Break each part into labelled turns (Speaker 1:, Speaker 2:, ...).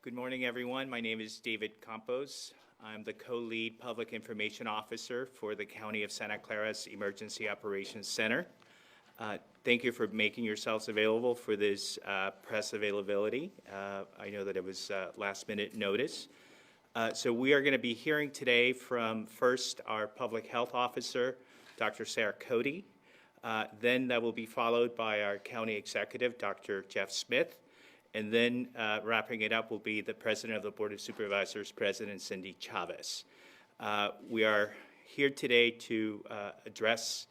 Speaker 1: Good morning, everyone. My name is David Campos. I'm the co-lead public information officer for the County of Santa Clara's Emergency Operations Center. Thank you for making yourselves available for this press availability. I know that it was last-minute notice. So we are going to be hearing today from first our public health officer, Dr. Sarah Cody. Then that will be followed by our county executive, Dr. Jeff Smith. And then wrapping it up will be the President of the Board of Supervisors, President Cindy Chavez. We are here today to address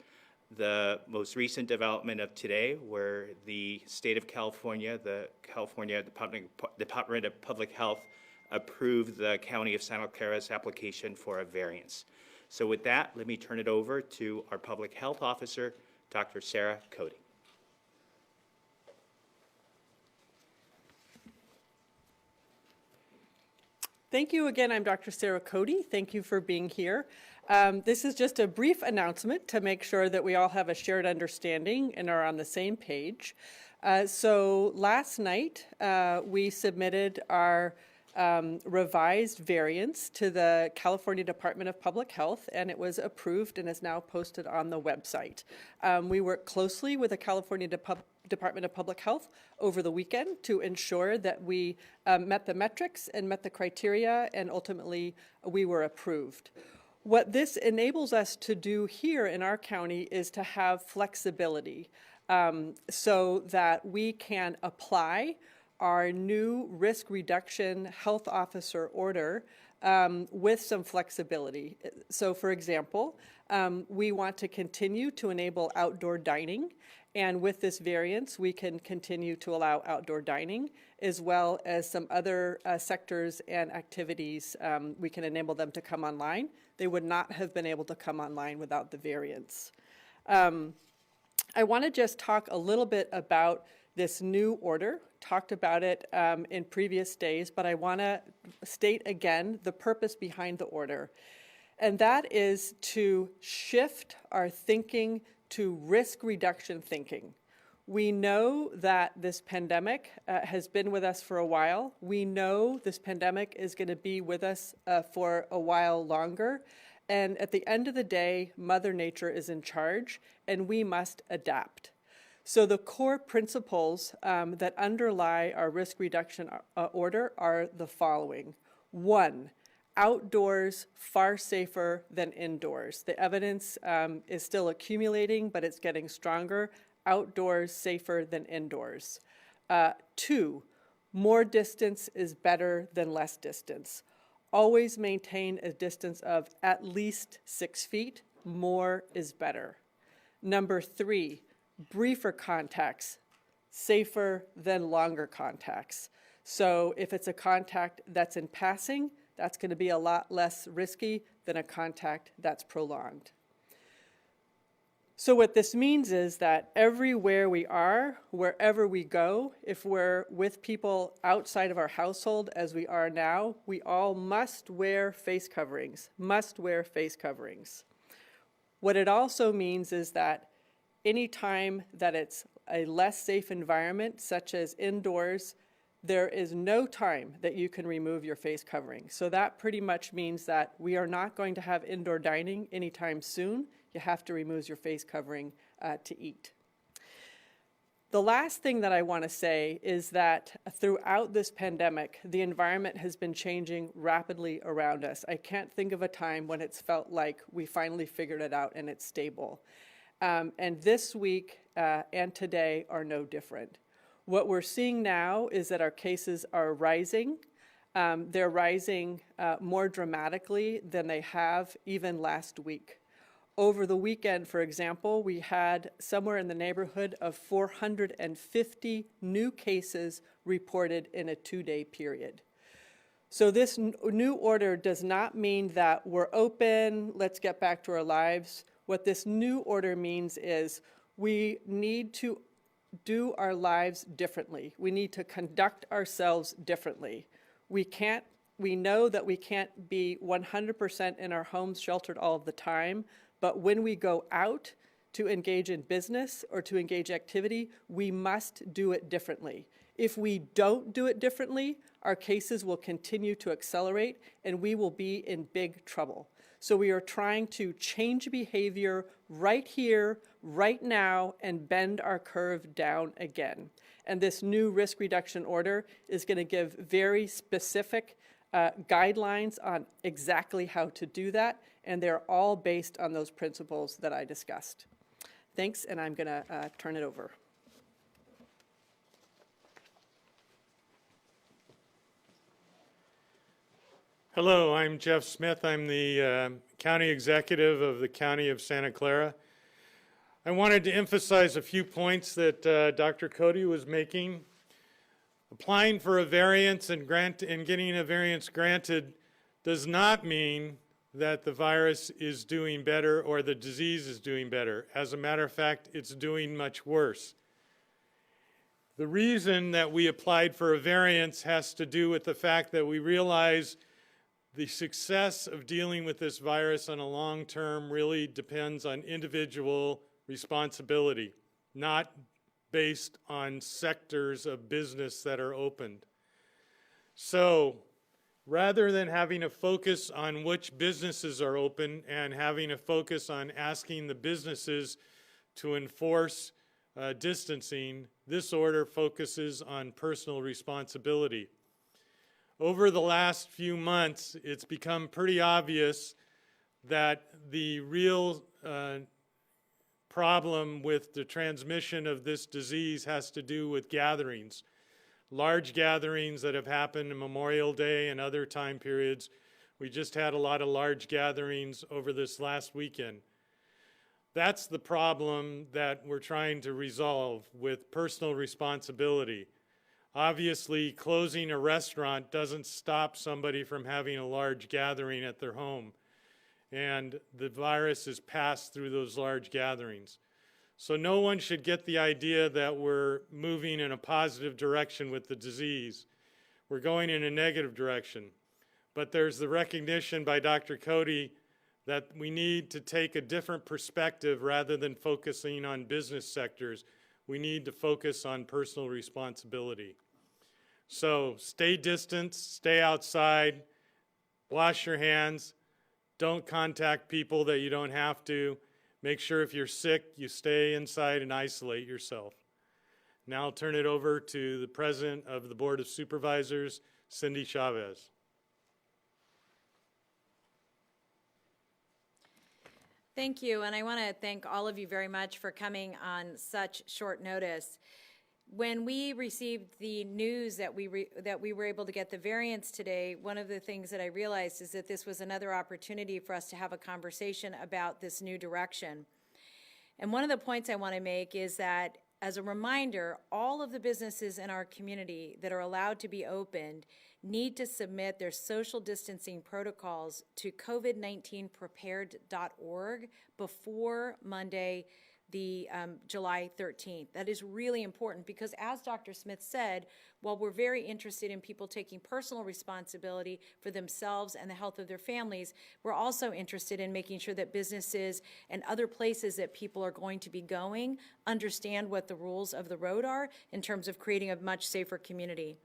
Speaker 1: the most recent development of today, where the state of California, the California Department of Public Health, approved the County of Santa Clara's application for a variance. So with that, let me turn it over to our public health officer, Dr. Sarah Cody.
Speaker 2: Thank you again. I'm Dr. Sarah Cody. Thank you for being here. This is just a brief announcement to make sure that we all have a shared understanding and are on the same page. So last night, we submitted our revised variance to the California Department of Public Health, and it was approved and is now posted on the website. We worked closely with the California Department of Public Health over the weekend to ensure that we met the metrics and met the criteria, and ultimately we were approved. What this enables us to do here in our county is to have flexibility so that we can apply our new risk reduction health officer order with some flexibility. So for example, we want to continue to enable outdoor dining, and with this variance we can continue to allow outdoor dining as well as some other sectors and activities. We can enable them to come online. They would not have been able to come online without the variance. I want to just talk a little bit about this new order. Talked about it in previous days, but I want to state again the purpose behind the order. And that is to shift our thinking to risk reduction thinking. We know that this pandemic has been with us for a while. We know this pandemic is going to be with us for a while longer. And at the end of the day, Mother Nature is in charge, and we must adapt. So the core principles that underlie our risk reduction order are the following. 1, outdoors far safer than indoors. The evidence is still accumulating, but it's getting stronger. Outdoors safer than indoors. 2, more distance is better than less distance. Always maintain a distance of at least 6 feet. More is better. Number 3, briefer contacts, safer than longer contacts. So if it's a contact that's in passing, that's going to be a lot less risky than a contact that's prolonged. So what this means is that everywhere we are, wherever we go, if we're with people outside of our household as we are now, we all must wear face coverings, What it also means is that anytime that it's a less safe environment, such as indoors, there is no time that you can remove your face covering. So that pretty much means that we are not going to have indoor dining anytime soon. You have to remove your face covering to eat. The last thing that I want to say is that throughout this pandemic, the environment has been changing rapidly around us. I can't think of a time when it's felt like we finally figured it out and it's stable. And this week and today are no different. What we're seeing now is that our cases are rising. They're rising more dramatically than they have even last week. Over the weekend, for example, we had somewhere in the neighborhood of 450 new cases reported in a 2-day period. So this new order does not mean that we're open, let's get back to our lives. What this new order means is we need to do our lives differently. We need to conduct ourselves differently. We know that we can't be 100% in our homes sheltered all of the time, but when we go out to engage in business or to engage activity, we must do it differently. If we don't do it differently, our cases will continue to accelerate and we will be in big trouble. So we are trying to change behavior right here, right now, and bend our curve down again. And this new risk reduction order is going to give very specific guidelines on exactly how to do that, and they're all based on those principles that I discussed. Thanks, and I'm going to turn it over.
Speaker 3: Hello, I'm Jeff Smith. I'm the county executive of the County of Santa Clara. I wanted to emphasize a few points that Dr. Cody was making. Applying for a variance and getting a variance granted does not mean that the virus is doing better or the disease is doing better. As a matter of fact, it's doing much worse. The reason that we applied for a variance has to do with the fact that we realize the success of dealing with this virus on a long term really depends on individual responsibility, not based on sectors of business that are opened. So rather than having a focus on which businesses are open and having a focus on asking the businesses to enforce distancing, this order focuses on personal responsibility. Over the last few months, it's become pretty obvious that the real problem with the transmission of this disease has to do with gatherings. Large gatherings that have happened on Memorial Day and other time periods. We just had a lot of large gatherings over this last weekend. That's the problem that we're trying to resolve with personal responsibility. Obviously, closing a restaurant doesn't stop somebody from having a large gathering at their home. And the virus is passed through those large gatherings. So no one should get the idea that we're moving in a positive direction with the disease. We're going in a negative direction. But there's the recognition by Dr. Cody that we need to take a different perspective rather than focusing on business sectors. We need to focus on personal responsibility. So stay distant, stay outside, wash your hands, don't contact people that you don't have to. Make sure if you're sick, you stay inside and isolate yourself. Now I'll turn it over to the President of the Board of Supervisors, Cindy Chavez.
Speaker 4: Thank you, and I want to thank all of you very much for coming on such short notice. When we received the news that we were able to get the variance today, one of the things that I realized is that this was another opportunity for us to have a conversation about this new direction. And one of the points I want to make is that, as a reminder, all of the businesses in our community that are allowed to be opened need to submit their social distancing protocols to covid19prepared.org before Monday, the July 13th. That is really important because, as Dr. Smith said, while we're very interested in people taking personal responsibility for themselves and the health of their families, we're also interested in making sure that businesses and other places that people are going to be going understand what the rules of the road are in terms of creating a much safer community.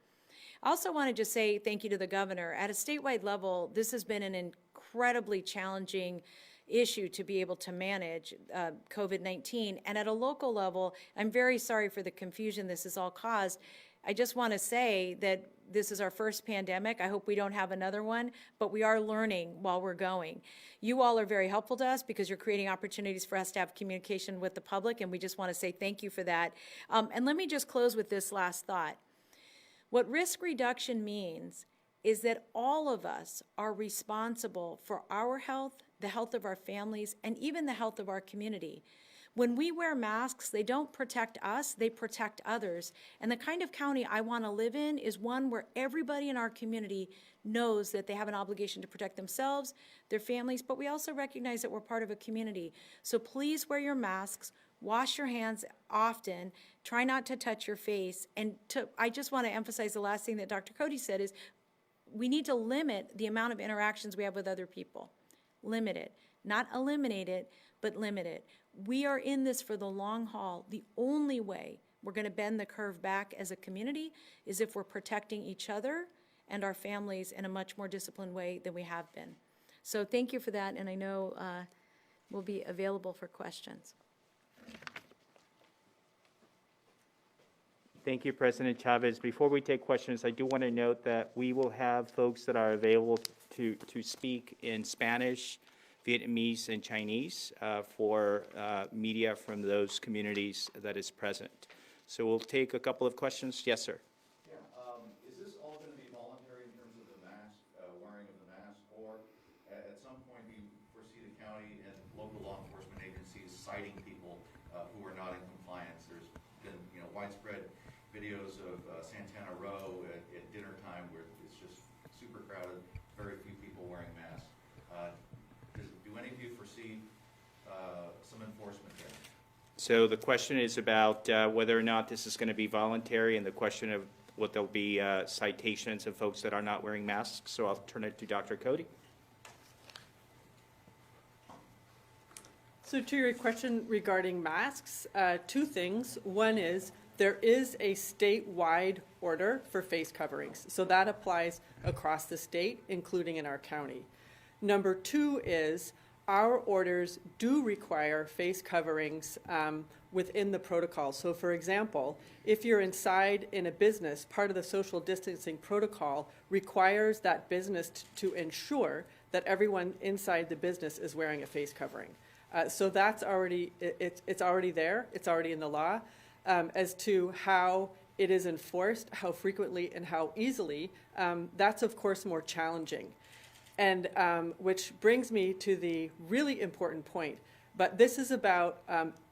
Speaker 4: I also want to just say thank you to the governor. At a statewide level, this has been an incredibly challenging issue to be able to manage COVID-19. And at a local level, I'm very sorry for the confusion this has all caused. I just want to say that this is our first pandemic. I hope we don't have another one, but we are learning while we're going. You all are very helpful to us because you're creating opportunities for us to have communication with the public, and we just want to say thank you for that. And let me just close with this last thought. What risk reduction means is that all of us are responsible for our health, the health of our families, and even the health of our community. When we wear masks, they don't protect us, they protect others. And the kind of county I want to live in is one where everybody in our community knows that they have an obligation to protect themselves, their families, but we also recognize that we're part of a community. So please wear your masks, wash your hands often, try not to touch your face. And I just want to emphasize the last thing that Dr. Cody said is we need to limit the amount of interactions we have with other people. Limit it. Not eliminate it, but limit it. We are in this for the long haul. The only way we're going to bend the curve back as a community is if we're protecting each other and our families in a much more disciplined way than we have been. So thank you for that, and I know we'll be available for questions.
Speaker 1: Thank you, President Chavez. Before we take questions, I do want to note that we will have folks that are available to speak in Spanish, Vietnamese, and Chinese for media from those communities that is present. So we'll take a couple of questions. Yes, sir.
Speaker 5: Yeah, is this all going to be voluntary in terms of the mask, wearing of the mask, or at some point do you foresee the county and local law enforcement agencies citing people who are not in compliance? There's been, widespread videos of Santana Row at dinner time where it's just super crowded, very few people wearing masks. Do any of you foresee some enforcement there?
Speaker 1: So the question is about whether or not this is going to be voluntary, and the question of what there'll be citations of folks that are not wearing masks. So I'll turn it to Dr. Cody.
Speaker 2: So to your question regarding masks, two things. One is there is a statewide order for face coverings. So that applies across the state, including in our county. Number two is our orders do require face coverings within the protocol. So for example, if you're inside in a business, part of the social distancing protocol requires that business to ensure that everyone inside the business is wearing a face covering. So that's already, it's already there, it's already in the law. As to how it is enforced, how frequently and how easily, that's of course more challenging. And which brings me to the really important point. But this is about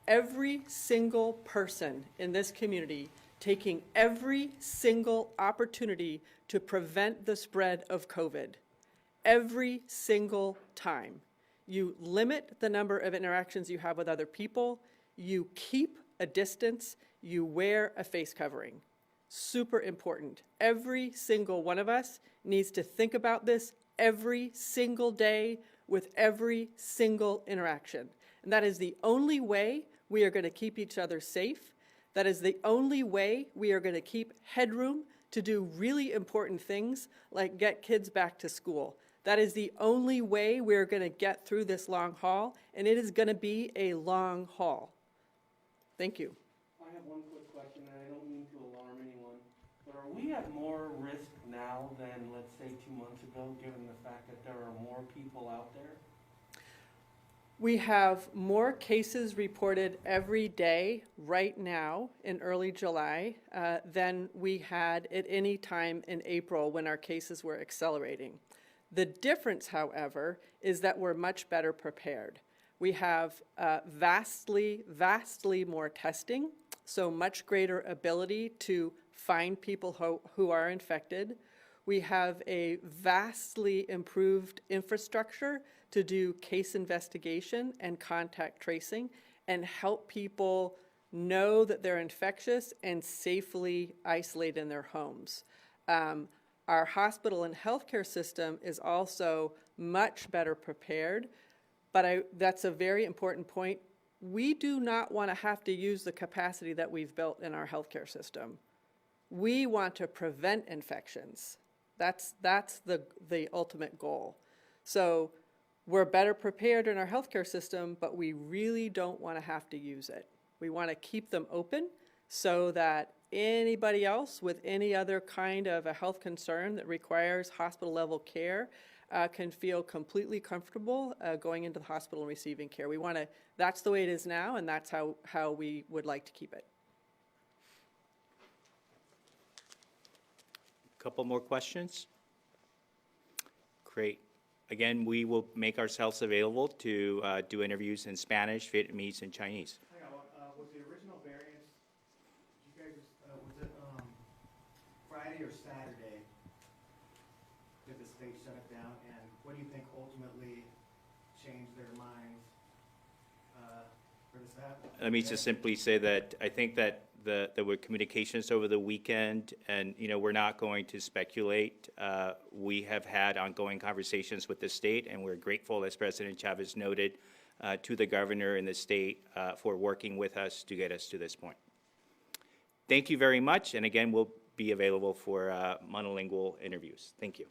Speaker 2: every single person in this community taking every single opportunity to prevent the spread of COVID. Every single time. You limit the number of interactions you have with other people, you keep a distance, you wear a face covering. Super important. Every single one of us needs to think about this every single day with every single interaction. And that is the only way we are going to keep each other safe. That is the only way we are going to keep headroom to do really important things like get kids back to school. That is the only way we're going to get through this long haul, and it is going to be a long haul. Thank you.
Speaker 6: I have one quick question, and I don't mean to alarm anyone, but are we at more risk now than, let's say, 2 months ago, given the fact that there are more people out there?
Speaker 2: We have more cases reported every day right now in early July than we had at any time in April when our cases were accelerating. The difference, however, is that we're much better prepared. We have vastly more testing, so much greater ability to find people who are infected. We have a vastly improved infrastructure to do case investigation and contact tracing and help people know that they're infectious and safely isolate in their homes. Our hospital and healthcare system is also much better prepared, but that's a very important point. We do not want to have to use the capacity that we've built in our healthcare system. We want to prevent infections. That's the ultimate goal. So we're better prepared in our healthcare system, but we really don't want to have to use it. We want to keep them open so that anybody else with any other kind of a health concern that requires hospital level care can feel completely comfortable going into the hospital and receiving care. We want to, that's the way it is now, and that's how we would like to keep it.
Speaker 1: Couple more questions? Great. Again, we will make ourselves available to do interviews in Spanish, Vietnamese, and Chinese.
Speaker 7: Was the original variance, did you guys, was it Friday or Saturday? Did the state shut it down? And what do you think ultimately changed their minds for this to happen?
Speaker 1: Let me just simply say that I think that there were communications over the weekend, and we're not going to speculate. We have had ongoing conversations with the state, and we're grateful, as President Chavez noted, to the governor and the state for working with us to get us to this point. Thank you very much, and again, we'll be available for monolingual interviews. Thank you.